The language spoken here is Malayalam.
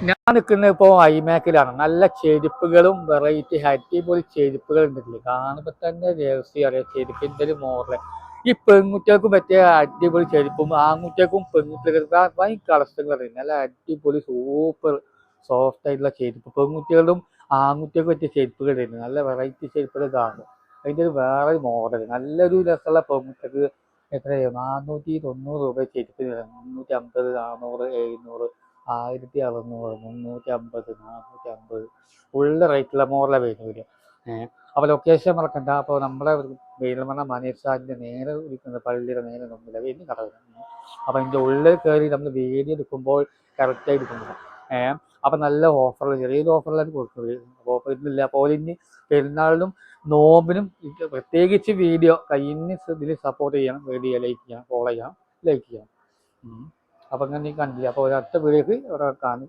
ഞാൻ നിൽക്കുന്നത് ഇപ്പോൾ ഐമാക്കിലാണ്. നല്ല ചെരുപ്പുകളും വെറൈറ്റി അടിപൊളി ചെരുപ്പുകൾ ഉണ്ടല്ലേ, കാണുമ്പോൾ തന്നെ രഹസ്യം അറിയാം ചെരുപ്പിൻ്റെ ഒരു മോഡല്. ഈ പെൺകുട്ടികൾക്കും പറ്റിയ അടിപൊളി ചെരുപ്പും ആൺകുട്ടികൾക്കും പെൺകുട്ടികൾക്കും ഭയ കളക്ഷനുകൾ അറിയാം. നല്ല അടിപൊളി സൂപ്പർ സോഫ്റ്റ് ആയിട്ടുള്ള ചെരുപ്പ് പെൺകുട്ടികളും ആൺകുട്ടികൾക്ക് പറ്റിയ ചെരുപ്പുകൾ വരുന്നത്. നല്ല വെറൈറ്റി ചെരുപ്പുകൾ കാണും. അതിൻ്റെ ഒരു വേറെ മോഡൽ നല്ലൊരു രസമുള്ള പെൺകുട്ടികൾക്ക് എത്ര 490 രൂപ ചെരുപ്പ്, 350, 400, 700, 1600, 350, 450 ഫുള്ള് റേറ്റുള്ള മോഡലാണ് വരുന്നത്. അപ്പോൾ ലൊക്കേഷൻ മറക്കണ്ട. അപ്പോൾ നമ്മുടെ പെരിന്തൽമണ്ണ മനീഷാൻ്റെ നേരെ ഇരിക്കുന്നത് പള്ളിയുടെ നേരെ മുമ്പിലാണ് വലിയ കട വരുന്നത്. അപ്പോൾ അതിൻ്റെ ഉള്ളിൽ കയറി നമ്മൾ വീഡിയോ എടുക്കുമ്പോൾ കറക്റ്റായി എടുക്കുന്നത്. അപ്പം നല്ല ഓഫറുകൾ, ചെറിയൊരു ഓഫറിലാണ് കൊടുക്കുന്നത്. അപ്പോൾ ഓഫറില്ല അപ്പോൾ ഇനി പെരുന്നാളിനും നോമ്പിനും പ്രത്യേകിച്ച് വീഡിയോ കയ്യിന് ഇതിൽ സപ്പോർട്ട് ചെയ്യണം. വീഡിയോ ലൈക്ക് ചെയ്യണം, ഫോളോ ചെയ്യണം, ലൈക്ക് ചെയ്യണം. അപ്പോൾ അങ്ങനെ നീ കണ്ടില്ല. അപ്പോൾ ഒരൊറ്റ വീഡിയോക്ക് ഇവിടെ കാണും.